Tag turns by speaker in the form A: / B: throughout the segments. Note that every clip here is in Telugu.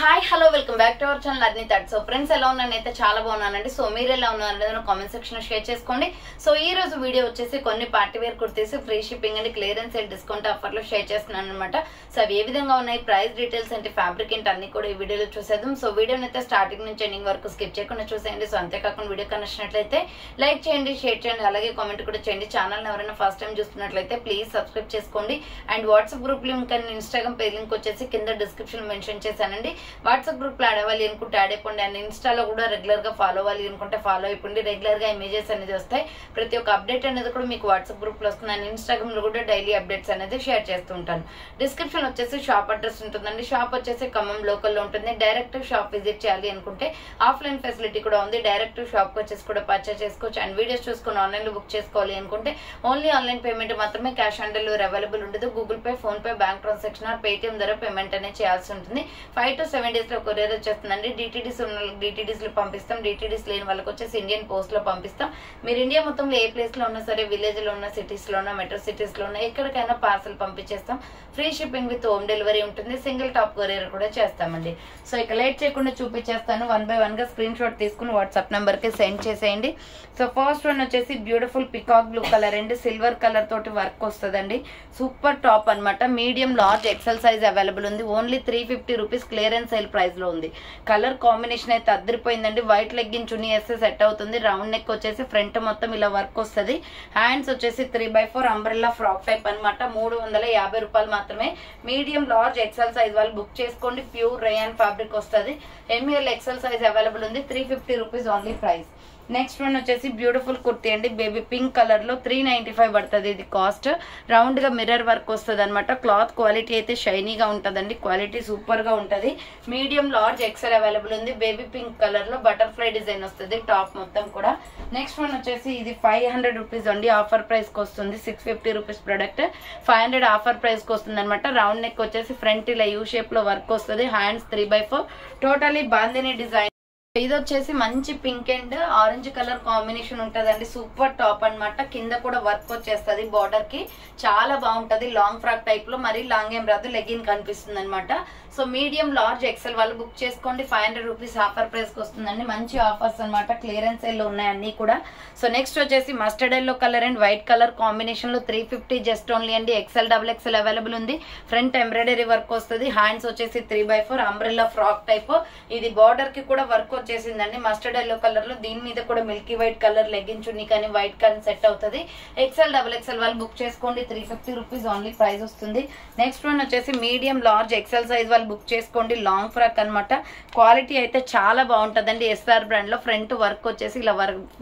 A: Hi hello welcome back to our channel అర్ని థర్డ్. సో ఫ్రెండ్స్ ఎలా ఉన్నానైతే చాలా బాగున్నానండి. సో మీరు ఎలా ఉన్నారనేది కామెంట్ సెక్షన్ లో షేర్ చేసుకోండి. సో ఈ రోజు వీడియో వచ్చేసి కొన్ని party wear kurtis free shipping and clearance sale discount offer లో షేర్ చేస్తున్నాను అనమాట. సో అవి ఏ విధంగా ఉన్నాయి, ప్రైస్ డీటెయిల్స్ అంటే ఫ్యాబ్రిక్ ఏంటి అన్ని కూడా ఈ వీడియోలో చూసేద్దాం. సో వీడియోని అయితే స్టార్టింగ్ నుంచి ఎండింగ్ వరకు స్కిప్ చేయకుండా చూసేయండి. సో అంతేకాకుండా వీడియో కనచ్చినట్లయితే లైక్ చేయండి, షేర్ చేయండి, అలాగే కామెంట్ కూడా చేయండి. ఛానల్ ఎవరైనా ఫస్ట్ టైం చూస్తున్నట్లయితే ప్లీజ్ సబ్స్క్రైబ్ చేసుకోండి. And WhatsApp group link and Instagram page link వచ్చేసి కింద డిస్క్రిప్షన్ మెన్షన్ చేశానండి. వాట్సాప్ గ్రూప్ లో యాడ్ అవ్వాలి అనుకుంటే యాడ్ అయిపోండి. అండ్ ఇన్స్టాలో కూడా రెగ్యులర్ గా ఫాలో అవ్వాలి అనుకుంటే ఫాలో అయిపోండి. రెగ్యులర్ గా ఇమేజెస్ అనేది వస్తాయి, ప్రతి ఒక్క అప్డేట్ అనేది కూడా మీకు వాట్సాప్ గ్రూప్ లో వస్తుంది. అండ్ ఇన్స్టాగ్రామ్ లో కూడా డైలీ అప్డేట్స్ అనేది షేర్ చేస్తూ ఉంటాను. డిస్క్రిప్షన్ వచ్చేసి షాప్ అడ్రస్ ఉంటుందండి. షాప్ వచ్చేసి ఖమ్మం లోకల్ లో ఉంటుంది. డైరెక్ట్ షాప్ విజిట్ చేయాలి అనుకుంటే ఆఫ్లైన్ ఫెసిలిటీ కూడా ఉంది. డైరెక్ట్ షాప్ కి వచ్చేసి కూడా పర్చేస్ చేసుకోవచ్చు. అండ్ వీడియోస్ చూసుకుని ఆన్లైన్ లో బుక్ చేసుకోవాలి అనుకుంటే ఓన్లీ ఆన్లైన్ పేమెంట్ మాత్రమే, క్యాష్ ఆన్ డెలివరీ అవైలబుల్ ఉండదు. Google pay, phone pay, bank transaction are Paytm ద్వారా పేమెంట్ అనేది చేయాల్సి ఉంటుంది. 5 to 7 days లో కొరియర్ వచ్చేస్తుందండి. డిటిడిస్ ఉన్న డిటిడిస్ లో పంపిస్తాం. డిటిడిస్ లేని వాళ్ళకి వచ్చేసి ఇండియన్ పోస్ట్ లో పంపిస్తాం. మీరు ఇండియా మొత్తంలో ఏ ప్లేస్ లో ఉన్నా సరే, విలేజ్ లో ఉన్న, సిటీస్ లో ఉన్న, మెట్రో సిటీస్ లో ఉన్న ఎక్కడికైనా పార్సల్ పంపించేస్తాం. Free shipping with home delivery ఉంటుంది. సింగిల్ టాప్ కొరియర్ కూడా చేస్తామండి. సో ఇక లేట్ చేయకుండా చూపించేస్తాను. 1 by 1 గా స్క్రీన్ షాట్ తీసుకుని వాట్సాప్ నెంబర్ కి సెండ్ చేసేయండి. సో ఫస్ట్ వన్ వచ్చేసి beautiful peacock blue colour and silver colour తోటి వర్క్ వస్తుందండి. సూపర్ టాప్ అనమాట. Medium, large, XL size available ఉంది. Only 350 rupees clearance sale price లో ఉంది. కలర్ కాంబినేషన్ అయితే అద్దరిపోయిందండి. వైట్ లెగ్గిన్ చున్నీ వేస్తే సెట్ అవుతుంది. రౌండ్ నెక్ వచ్చేసి ఫ్రంట్ మొత్తం ఇలా వర్క్ వస్తుంది. హ్యాండ్స్ వచ్చేసి 3x4 అంబ్రెల్లా ఫ్రాక్ టైప్ అనమాట. 350 రూపాయలు మాత్రమే. మీడియం, లార్జ్, ఎక్సెల్ సైజ్ వాళ్ళు బుక్ చేసుకోండి. ప్యూర్ రేయాన్ ఫ్యాబ్రిక్ వస్తుంది. ఎంఎల్ ఎక్సెల్ సైజ్ అవైలబుల్ ఉంది. 350 rupees only price. Next one వచ్చేసి బ్యూటిఫుల్ కుర్తీ అండి. బేబీ పింక్ కలర్ లో 395 పడుతుంది. ఇది కాస్ట్. రౌండ్ గా మిర్రర్ వర్క్ వస్తుంది అనమాట. క్లాత్ క్వాలిటీ అయితే షైనీగా ఉంటదండి. క్వాలిటీ సూపర్ గా ఉంటది. మీడియం, లార్జ్, ఎక్సెల్ అవైలబుల్ ఉంది. బేబీ పింక్ కలర్ లో బటర్ఫ్లై డిజైన్ వస్తుంది టాప్ మొత్తం కూడా. నెక్స్ట్ వన్ వచ్చేసి ఇది 500 రూపీస్ అండి. ఆఫర్ ప్రైస్ కి వస్తుంది. 650 రూపీస్ ప్రొడక్ట్ 500 ఆఫర్ ప్రైస్ కి వస్తుంది అనమాట. రౌండ్ నెక్ వచ్చేసి ఫ్రంట్ ఇలా యూ షేప్ లో వర్క్ వస్తుంది. Hands 3x4 totally bandhani design. ఇది వచ్చేసి మంచి pink and orange colour combination ఉంటదండి. సూపర్ టాప్ అనమాట. కింద కూడా వర్క్ వచ్చేస్తుంది బార్డర్ కి. చాలా బాగుంటది. లాంగ్ ఫ్రాక్ టైప్ లో, మరీ లాంగ్ ఏం రాదు, లెగిన్ కనిపిస్తుంది అనమాట. సో మీడియం, లార్జ్, ఎక్సెల్ వాళ్ళు బుక్ చేసుకోండి. 500 రూపీస్ ఆఫర్ ప్రైస్ కి వస్తుందండి. మంచి ఆఫర్స్ అనమాట. క్లియరెన్స్ సేల్ లో ఉన్నాయి అన్ని కూడా. సో నెక్స్ట్ వచ్చేసి mustard yellow colour and white colour combination లో 350 జస్ట్ ఓన్లీ అండి. ఎక్సెల్, XXL అవైలబుల్ ఉంది. ఫ్రంట్ ఎంబ్రాయిడరీ వర్క్ వస్తుంది. హ్యాండ్స్ వచ్చేసి 3x4 అంబ్రెల్లా ఫ్రాక్ టైప్. ఇది బార్డర్ కి కూడా వర్క్ వచ్చేసిందండి. మస్టర్డ్ ఎల్లో కలర్ లో దీని మీద కూడా మిల్కీ వైట్ కలర్ లెగ్గిన్ చున్నీ కానీ వైట్ కానీ సెట్ అవుతుంది. ఎక్సెల్, XXL వాళ్ళు బుక్ చేసుకోండి. 350 రూపీస్ ఓన్లీ ప్రైస్ వస్తుంది. నెక్స్ట్ వన్ వచ్చేసి మీడియం, లార్జ్, ఎక్సెల్ సైజ్ వాళ్ళు బుక్ చేసుకోండి. లాంగ్ ఫ్రాక్ అనమాట. క్వాలిటీ అయితే చాలా బాగుంటదండి. SR బ్రాండ్ లో ఫ్రంట్ వర్క్ వచ్చేసి ఇలా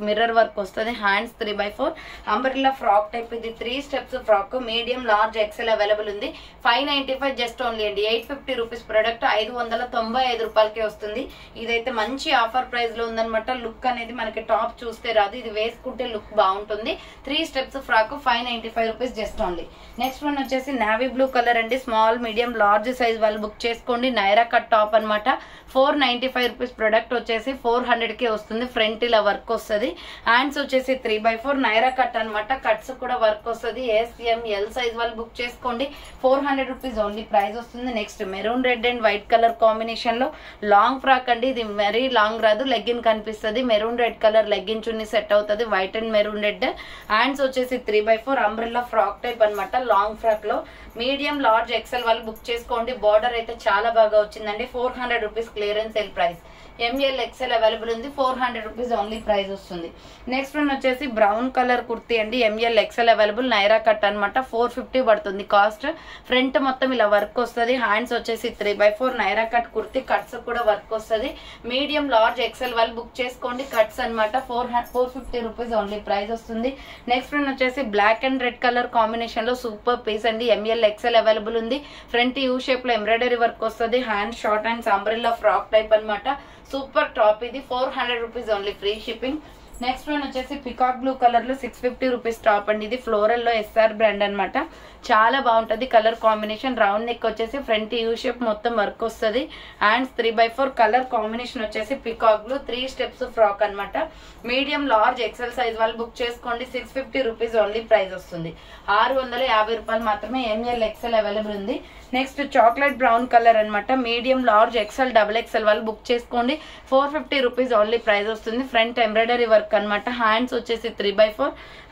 A: మిర్రర్ వర్క్ వస్తుంది. Hands 3x4 umbrella frock type. ఇది 3 steps frock. Medium, large, XL available ఉంది. 595 జస్ట్ ఓన్లీ అండి. 850 రూపీస్ ప్రొడక్ట్ 595 రూపాయలకి వస్తుంది. ఇదైతే మంచి ఆఫర్ ప్రైస్ లో ఉందనమాట. లుక్ అనేది మనకి టాప్ చూస్తే రాదు, ఇది వేసుకుంటే లుక్ బాగుంటుంది. 3 steps frock 595 rupees just only. Next one వచ్చేసి నావీ బ్లూ కలర్ అండి. స్మాల్, మీడియం, లార్జ్ సైజ్ వాళ్ళు బుక్ చేసుకోండి. నైరా కట్ టాప్ అనమాట. 495 రూపీస్ ప్రొడక్ట్ వచ్చేసి 400 కే వస్తుంది. ఫ్రంట్ ఇలా వర్క్ వస్తుంది. హ్యాండ్స్ వచ్చేసి 3x4 నైరా కట్ అనమాట. కట్స్ కూడా వర్క్ వస్తుంది. SML సైజ్ వాళ్ళు బుక్ చేసుకోండి. 400 రూపీస్ ఓన్లీ ప్రైస్ వస్తుంది. Next maroon red and white colour combination లో లాంగ్ ఫ్రాక్ అండి. ఇది మరీ లాంగ్ రాదు, లెగ్గిన్ కనిపిస్తుంది. మెరూన్ రెడ్ కలర్ లెగ్గిన్ చున్నీ సెట్ అవుతుంది. White and maroon red. Hands వచ్చేసి 3x4 అంబ్రెల్లా ఫ్రాక్ టైప్ అనమాట. లాంగ్ ఫ్రాక్ లో మీడియం, లార్జ్, ఎక్సెల్ వాళ్ళు బుక్ చేసుకోండి. బార్డర్ అయితే చాలా బాగా వచ్చిందండి. 400 rupees clearance sale price. ML XL available ఉంది. 400 రూపీస్ ఓన్లీ ప్రైస్ వస్తుంది. నెక్స్ట్ వన్ వచ్చేసి బ్రౌన్ కలర్ కుర్తీ అండి. ML XL available. Naira cut అనమాట. 450 పడుతుంది కాస్ట్. ఫ్రంట్ మొత్తం ఇలా వర్క్ వస్తుంది. హ్యాండ్స్ వచ్చేసి 3x4 Naira cut kurti. Cuts కూడా వర్క్ వస్తుంది. మీడియం, లార్జ్, ఎక్సెల్ వాళ్ళు బుక్ చేసుకోండి. కట్స్ అనమాట. 450 రూపీస్ ఓన్లీ ప్రైస్ వస్తుంది. నెక్స్ట్ వన్ వచ్చేసి black and red colour combination లో సూపర్ పీస్ అండి. ML XL అవైలబుల్ ఉంది. ఫ్రంట్ యూ షేప్ లో ఎంబ్రాయిడరీ వర్క్ వస్తుంది. Hand short hands umbrella frock type అనమాట. Super top. ఇది 400 rupees only free shipping. Next one వచ్చేసి పికాక్ బ్లూ కలర్ లో 650 రూపీస్ టాప్ అండి. ఇది ఫ్లోరల్ లో ఎస్ఆర్ బ్రాండ్ అనమాట. చాలా బాగుంటది కలర్ కాంబినేషన్. రౌండ్ నెక్ వచ్చేసి ఫ్రంట్ యూ షేప్ మొత్తం వర్క్ వస్తుంది. హ్యాండ్స్ 3/4 కలర్ కాంబినేషన్ వచ్చేసి పికాక్ బ్లూ 3 స్టెప్స్ ఫ్రాక్ అనమాట. మీడియం లార్జ్ ఎక్సెల్ సైజ్ వాళ్ళు బుక్ చేసుకోండి. 650 రూపీస్ ఓన్లీ ప్రైస్ వస్తుంది. 650 రూపాయలు మాత్రమే. ఎంఎల్ ఎక్సెల్ అవైలబుల్ ఉంది. నెక్స్ట్ చాక్లెట్ బ్రౌన్ కలర్ అనమాట. Medium large XL double XL వాళ్ళు బుక్ చేసుకోండి. 450 రూపీస్ ఓన్లీ ప్రైస్ వస్తుంది. ఫ్రంట్ ఎంబ్రాయిడరీ వర్క్ అనమాట. హ్యాండ్స్ వచ్చేసి 3/4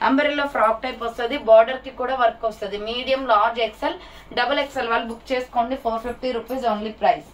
A: అంబ్రెల్లా ఫ్రాక్ టైప్ వస్తుంది. బార్డర్ కి కూడా వర్క్ వస్తుంది. Medium large XL double XL వాళ్ళు బుక్ చేసుకోండి. 450 rupees only price.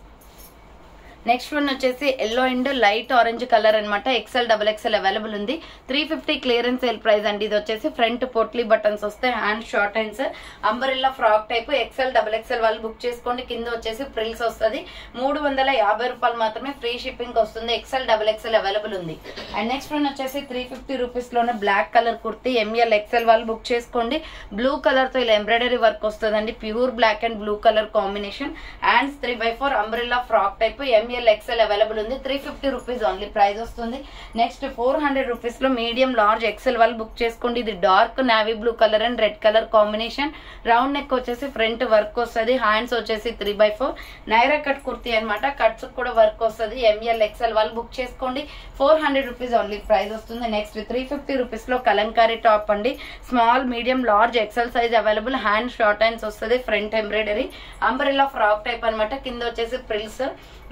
A: Next one వచ్చేసి yellow and light orange colour అనమాట. ఎక్సెల్ డబుల్ ఎక్సెల్ అవైలబుల్ ఉంది. 350 క్లియరెన్స్ సేల్ ప్రైస్ అండి. ఇది వచ్చేసి ఫ్రంట్ పోట్లీ బటన్స్ వస్తాయి. Hand short hands umbrella frock type. XL double XL వాళ్ళు బుక్ చేసుకోండి. కింద వచ్చేసి ఫ్రిల్స్ వస్తుంది. 350 రూపాయలు మాత్రమే. ఫ్రీ షిప్పింగ్ వస్తుంది. ఎక్సెల్ డబుల్ ఎక్సెల్ అవైలబుల్ ఉంది. అండ్ నెక్స్ట్ వన్ వచ్చేసి 350 రూపీస్ లోనే black colour kurti. ML XL వాళ్ళు బుక్ చేసుకోండి. బ్లూ కలర్ తో ఇలా ఎంబ్రాయిడరీ వర్క్ వస్తుందండి. Pure black and blue colour combination. Hands 3/4 umbrella frock type. ML XL available ఉంది. 350 రూపీస్ ఓన్లీ ప్రైస్ వస్తుంది. నెక్స్ట్ 400 రూపీస్ లో మీడియం లార్జ్ ఎక్సెల్ వాళ్ళు బుక్ చేసుకోండి. ఇది dark navy blue colour and red colour combination. Round neck వచ్చేసి ఫ్రంట్ వర్క్ వస్తుంది. హ్యాండ్స్ వచ్చేసి 3/4 నైరా కట్ కుర్తీ అనమాట. కట్స్ కూడా వర్క్ వస్తుంది. ఎంఎల్ ఎక్సెల్ వాళ్ళు బుక్ చేసుకోండి. 400 రూపీస్ ఓన్లీ ప్రైస్ వస్తుంది. నెక్స్ట్ 350 రూపీస్ లో కలంకారీ టాప్ అండి. Small medium large XL size available. Hand short hands వస్తుంది. Front embroidery umbrella frock type అనమాట. కింద వచ్చేసి ప్రిల్స్,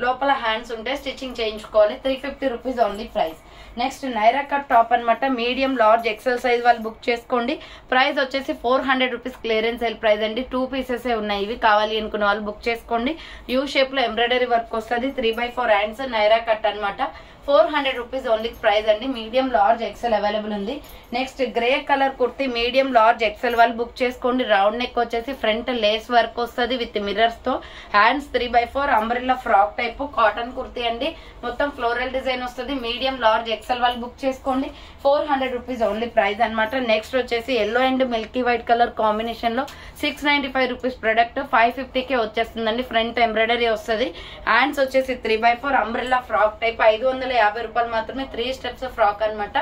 A: లోపల హ్యాండ్స్ ఉంటే స్టిచ్చింగ్ చేయించుకోవాలి. 350 rupees only price. Next Naira cut top అనమాట. మీడియం లార్జ్ ఎక్సెల్ సైజ్ వాళ్ళు బుక్ చేసుకోండి. ప్రైస్ వచ్చేసి 400 రూపీస్ క్లియరెన్స్ సేల్ ప్రైస్ అండి. 2 పీసెస్ ఉన్నాయి. ఇవి కావాలి అనుకున్న వాళ్ళు బుక్ చేసుకోండి. యూ షేప్ లో ఎంబ్రాయిడరీ వర్క్ వస్తుంది. 3/4 హ్యాండ్స్ నైరా కట్ అనమాట. 400 రూపీస్ ఓన్లీ ప్రైస్ అండి. మీడియం లార్జ్ ఎక్సెల్ అవైలబుల్ ఉంది. Next grey colour kurti. Medium large XL వాళ్ళు బుక్ చేసుకోండి. రౌండ్ నెక్ వచ్చేసి ఫ్రంట్ లేస్ వర్క్ వస్తుంది విత్ మిర్రర్స్ తో. Hands 3/4 umbrella frock type cotton kurti అండి. మొత్తం ఫ్లోరల్ డిజైన్ వస్తుంది. మీడియం లార్జ్ ఎక్సెల్ వాళ్ళు బుక్ చేసుకోండి. 400 రూపీస్ ఓన్లీ ప్రైస్ అనమాట. నెక్స్ట్ వచ్చేసి yellow and Milky white colour combination లో 695 రూపీస్ ప్రొడక్ట్ 550కే వచ్చేస్తుందండి. ఫ్రంట్ ఎంబ్రాయిడరీ వస్తుంది. హ్యాండ్స్ వచ్చేసి 3/4 అంబ్రెల్లా ఫ్రాక్ టైప్. 550 రూపాయలు మాత్రమే. 3 స్టెప్స్ ఫ్రాక్ అనమాట.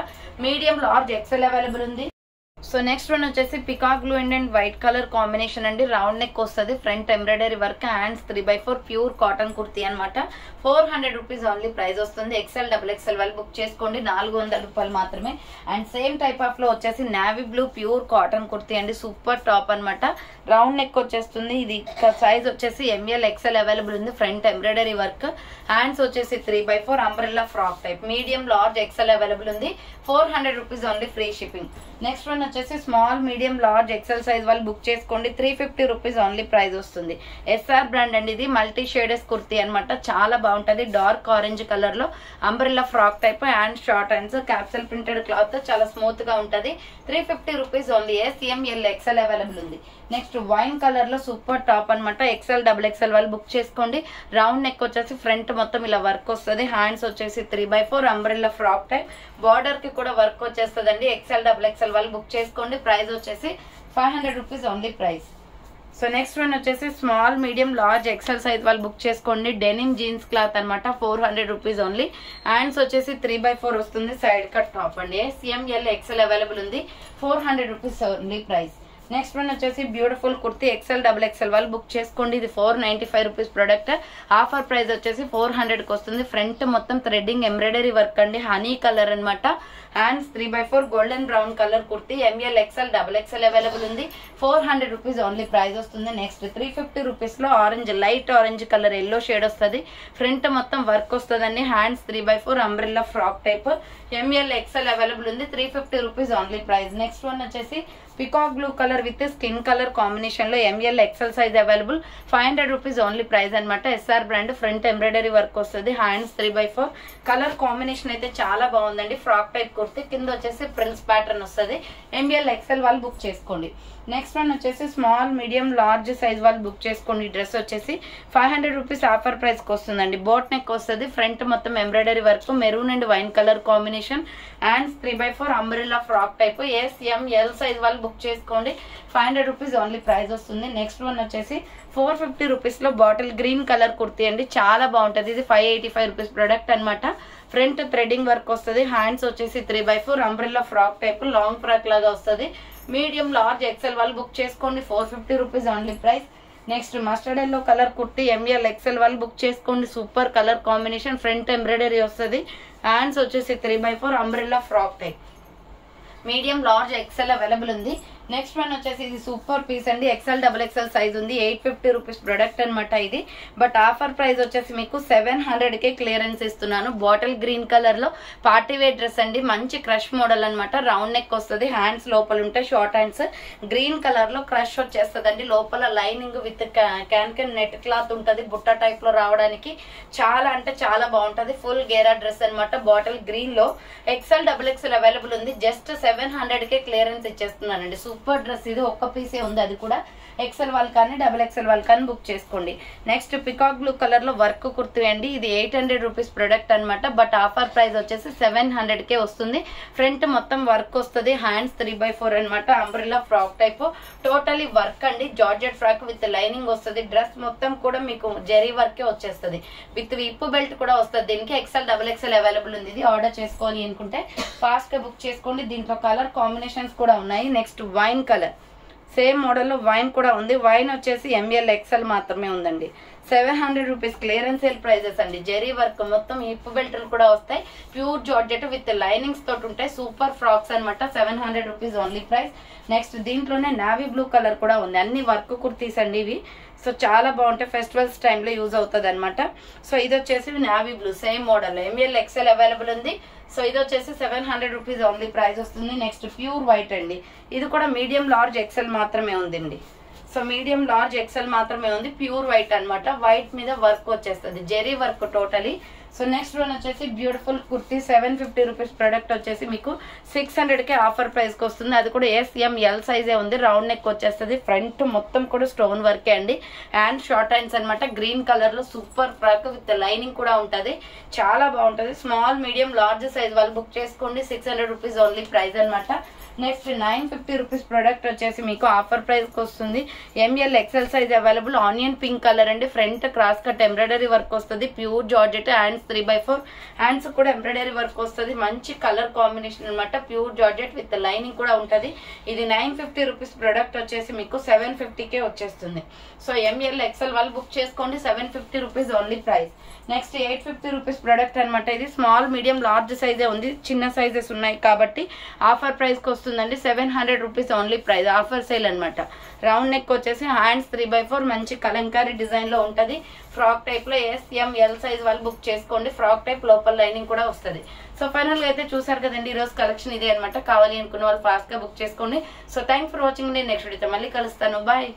A: మీడియం లార్జ్ ఎక్సెల్ అవైలబుల్ ఉంది. సో నెక్స్ట్ వన్ వచ్చేసి peacock blue and white colour combination అండి. రౌండ్ నెక్ వస్తుంది. Front embroidery work. Hands 3/4 pure cotton kurti అనమాట. 400 రూపీస్ ఓన్లీ ప్రైస్ వస్తుంది. ఎక్సెల్ డబుల్ ఎక్సెల్ వాళ్ళు బుక్ చేసుకోండి. 400 రూపాయలు మాత్రమే. అండ్ సేమ్ టైప్ ఆఫ్ లో వచ్చేసి navy blue pure cotton kurti అండి. సూపర్ టాప్ అనమాట. రౌండ్ నెక్ వచ్చేస్తుంది. ఇది సైజ్ వచ్చేసి ఎంఎల్ ఎక్సెల్ అవైలబుల్ ఉంది. Front embroidery work. హ్యాండ్స్ వచ్చేసి 3/4 umbrella frock type. Medium large XL available ఉంది. 400 rupees only free shipping. Next one వచ్చేసి small medium large XL size వాళ్ళు బుక్ చేసుకోండి. 350 రూపీస్ ఓన్లీ ప్రైస్ వస్తుంది. ఎస్ఆర్ బ్రాండ్ అండి. ఇది మల్టీ షేడెస్ కుర్తీ అనమాట. చాలా బాగుంటది. డార్క్ ఆరెంజ్ కలర్ లో umbrella frock type. Hand short hands. Capsule printed cloth. చాలా స్మూత్ గా ఉంటది. 350 rupees only. SML XL available ఉంది. నెక్స్ట్ వైన్ కలర్ లో సూపర్ టాప్ అనమాట. ఎక్సెల్ డబుల్ ఎక్సెల్ వాళ్ళు బుక్ చేసుకోండి. రౌండ్ నెక్ వచ్చేసి ఫ్రంట్ మొత్తం ఇలా వర్క్ వస్తుంది. హ్యాండ్స్ వచ్చేసి 3/4 అంబ్రెల్లా ఫ్రాక్ టైప్. బార్డర్ కి కూడా వర్క్ వచ్చేస్తుంది అండి. ఎక్సెల్ డబుల్ ఎక్సెల్ వాళ్ళు బుక్ చేసుకోండి. ప్రైస్ వచ్చేసి 500 rupees only price. So next one వచ్చేసి small medium large XL size వాళ్ళు బుక్ చేసుకోండి. డెనిమ్ జీన్స్ క్లాత్ అనమాట. 400 రూపీస్ ఓన్లీ. హ్యాండ్స్ వచ్చేసి 3/4 వస్తుంది. సైడ్ కట్ టాప్ అండి. SML XL అవైలబుల్ ఉంది. 400 rupees only price. Next one వచ్చేసి beautiful kurti. XL double XL వాళ్ళు బుక్ చేసుకోండి. ఇది 495 రూపీస్ ప్రొడక్ట్. ఆఫర్ ప్రైస్ వచ్చేసి 400కి వస్తుంది. ఫ్రంట్ మొత్తం థ్రెడ్డింగ్ ఎంబ్రాయిడరీ వర్క్ అండి. హనీ కలర్ అనమాట. Hands 3/4 golden brown colour kurti. ML XL double XL available ఉంది. 400 రూపీస్ ఓన్లీ ప్రైస్ వస్తుంది. నెక్స్ట్ 350 రూపీస్ లో orange light orange colour yellow shade వస్తుంది. ఫ్రంట్ మొత్తం వర్క్ వస్తుందండి. Hands 3/4 umbrella frock type. ML XL available ఉంది. 350 rupees only price. Next one వచ్చేసి peacock blue colour with skin colour combination లో ML XL సైజ్ అవైలబుల్. 500 రూపీస్ ఓన్లీ ప్రైస్ అనమాట. SR brand. Front embroidery work వస్తుంది. హ్యాండ్స్ 3/4 కలర్ కాంబినేషన్ అయితే చాలా బాగుందండి. Frock type kurti. కింద వచ్చేసి ప్రిన్స్ ప్యాటర్న్ వస్తుంది. ML XL వాళ్ళు బుక్ చేసుకోండి. నెక్స్ట్ వన్ వచ్చేసి స్మాల్ మీడియం లార్జ్ సైజ్ వాళ్ళు బుక్ చేసుకోండి. డ్రెస్ వచ్చేసి 500 రూపీస్ ఆఫర్ ప్రైస్ కి వస్తుందండి. బోట్ నెక్ వస్తుంది. ఫ్రంట్ మొత్తం embroidery work. Maroon and wine colour combination. Hands 3/4 umbrella frock type. SML size వాళ్ళు బుక్ చేసుకోండి. 500 రూపీస్ ఓన్లీ ప్రైస్ వస్తుంది. నెక్స్ట్ వన్ వచ్చేసి 450 రూపీస్లో బాటిల్ గ్రీన్ కలర్ కుర్తీ అండి, చాలా బాగుంటుంది. ఇది 585 రూపీస్ ప్రొడక్ట్ అనమాట. ఫ్రంట్ థ్రెడింగ్ వర్క్ వస్తుంది. హ్యాండ్స్ వచ్చేసి 3/4 umbrella frock type long frock లాగా వస్తుంది. మీడియం లార్జ్ ఎక్సెల్ వాళ్ళు బుక్ చేసుకోండి. 450 rupees only price. Next mustard yellow colour kurti ML XL వాళ్ళు బుక్ చేసుకోండి. Super colour combination, front embroidery వస్తుంది. హ్యాండ్స్ వచ్చేసి 3/4 umbrella frock type. Medium large XL available ఉంది. నెక్స్ట్ వన్ వచ్చేసి ఇది సూపర్ పీస్ అండి, XL XXL సైజ్ ఉంది. 850 రూపీస్ ప్రొడక్ట్ అనమాట ఇది. బట్ ఆఫర్ ప్రైస్ వచ్చేసి మీకు 700కే క్లియరెన్స్ ఇస్తున్నాను. బాటిల్ గ్రీన్ కలర్ లో పార్టీ వేర్ డ్రెస్ అండి, మంచి క్రష్ మోడల్ అనమాట. రౌండ్ నెక్ వస్తుంది, హ్యాండ్స్ లోపల ఉంటాయి షార్ట్ హ్యాండ్స్. గ్రీన్ కలర్ లో క్రష్ వచ్చేస్తుంది అండి. లోపల lining with can net cloth ఉంటుంది, బుట్ట టైప్ లో రావడానికి చాలా అంటే చాలా బాగుంటది. ఫుల్ గేరా డ్రెస్ అనమాట. బాటిల్ గ్రీన్ లో XL XXL అవైలబుల్ ఉంది. జస్ట్ 700కే క్లియరెన్స్ ఇచ్చేస్తున్నానండి. సూపర్ డ్రెస్ ఇది, ఒక్క పీసే ఉంది, అది కూడా XL వాళ్ళు కానీ XXL వాళ్ళు కానీ బుక్ చేసుకోండి. నెక్స్ట్ పికాక్ బ్లూ కలర్ లో వర్క్ కుర్తీ అండి, ఇది 800 రూపీస్ ప్రొడక్ట్ అనమాట. బట్ ఆఫర్ ప్రైస్ వచ్చేసి 700కే వస్తుంది. ఫ్రంట్ మొత్తం వర్క్ వస్తుంది, హ్యాండ్స్ 3/4 అనమాట. Umbrella frock type, totally work అండి. జార్జెట్ ఫ్రాక్ విత్ లైనింగ్ వస్తుంది. డ్రెస్ మొత్తం కూడా మీకు జరీ వర్కే వచ్చేస్తుంది. విత్ విప్ బెల్ట్ కూడా వస్తుంది. దీనికి XL XXL అవైలబుల్ ఉంది. ఇది ఆర్డర్ చేసుకోవాలి అనుకుంటే ఫాస్ట్ గా బుక్ చేసుకోండి. దీంట్లో కలర్ కాంబినేషన్స్ కూడా ఉన్నాయి. నెక్స్ట్ వైన్ కలర్, సేమ్ మోడల్లో వైన్ కూడా ఉంది. వైన్ వచ్చేసి ML XL మాత్రమే ఉందండి. 700 రూపీస్ క్లియరెన్స్ సేల్ ప్రైజెస్ అండి. జెరీ వర్క్ మొత్తం హిప్ బెల్ట్లు కూడా వస్తాయి. ప్యూర్ జార్జెట్ విత్ లైనింగ్స్ తోటి ఉంటాయి. సూపర్ ఫ్రాక్స్ అనమాట. 700 రూపీస్ ఓన్లీ ప్రైస్. నెక్స్ట్ దీంట్లోనే నావీ బ్లూ కలర్ కూడా ఉంది. అన్ని వర్క్ కుర్తీస్ అండి ఇవి. సో చాలా బాగుంటాయి, ఫెస్టివల్స్ టైంలో యూజ్ అవుతుంది అనమాట. సో ఇది వచ్చేసి navy blue same model, ML XL available ఉంది. సో ఇది వచ్చేసి 700 రూపీస్ ఓన్లీ ప్రైస్ వస్తుంది. నెక్స్ట్ ప్యూర్ వైట్ అండి, ఇది కూడా మీడియం లార్జ్ XL మాత్రమే ఉందండి. సో మీడియం లార్జ్ XL మాత్రమే ఉంది. ప్యూర్ వైట్ అనమాట. వైట్ మీద వర్క్ వచ్చేస్తుంది, zari work totally. So next one వచ్చేసి బ్యూటిఫుల్ కుర్తీ 750 రూపీస్ ప్రొడక్ట్ వచ్చేసి మీకు 600కే ఆఫర్ ప్రైస్కి వస్తుంది. అది కూడా SML సైజే ఉంది. రౌండ్ నెక్ వచ్చేస్తుంది. ఫ్రంట్ మొత్తం కూడా స్టోన్ వర్కే అండి. అండ్ షార్ట్ హ్యాండ్స్ అనమాట. గ్రీన్ కలర్ లో సూపర్ ఫ్రాక్ విత్ లైనింగ్ కూడా ఉంటుంది, చాలా బాగుంటుంది. స్మాల్ మీడియం లార్జ్ సైజ్ వాళ్ళు బుక్ చేసుకోండి. 600 రూపీస్ ఓన్లీ ప్రైస్ అనమాట. నెక్స్ట్ 950 రూపీస్ ప్రొడక్ట్ వచ్చేసి మీకు ఆఫర్ ప్రైస్కి వస్తుంది. ML XL సైజ్ అవైలబుల్. ఆనియన్ పింక్ కలర్ అండి. Front cross cut embroidery work వస్తుంది. Pure georgette. హ్యాండ్స్ 3/4 హ్యాండ్స్ కూడా ఎంబ్రాయిడరీ వర్క్ వస్తుంది. మంచి కలర్ కాంబినేషన్ అనమాట. ప్యూర్ జార్జెట్ విత్ లైనింగ్ కూడా ఉంటుంది. ఇది 950 రూపీస్ ప్రొడక్ట్ వచ్చేసి మీకు 750కే వచ్చేస్తుంది. సో ML XL వాళ్ళు బుక్ చేసుకోండి. 750 rupees only price. Next 850 rupees product అనమాట. ఇది స్మాల్ మీడియం లార్జ్ సైజే ఉంది, చిన్న సైజెస్ ఉన్నాయి కాబట్టి ఆఫర్ ప్రైస్కి వస్తుందండి. 700 rupees only price. Offer sale అనమాట. రౌండ్ నెక్ వచ్చేసి హ్యాండ్స్ 3/4 మంచి కలంకారీ డిజైన్ లో ఉంటుంది. ఫ్రాక్ టైప్ లో SML సైజ్ వాళ్ళు బుక్ చేసుకోండి. ఫ్రాక్ టైప్ లోపల లైనింగ్ కూడా వస్తుంది. సో ఫైనల్ గా అయితే చూసారు కదండి, ఈ రోజు కలెక్షన్ ఇదే అనమాట. కావాలి అనుకున్న వాళ్ళు ఫాస్ట్ గా బుక్ చేసుకోండి. So thanks for watching. నేను నెక్స్ట్ వీడియోతో మళ్ళీ కలుస్తాను. బాయ్.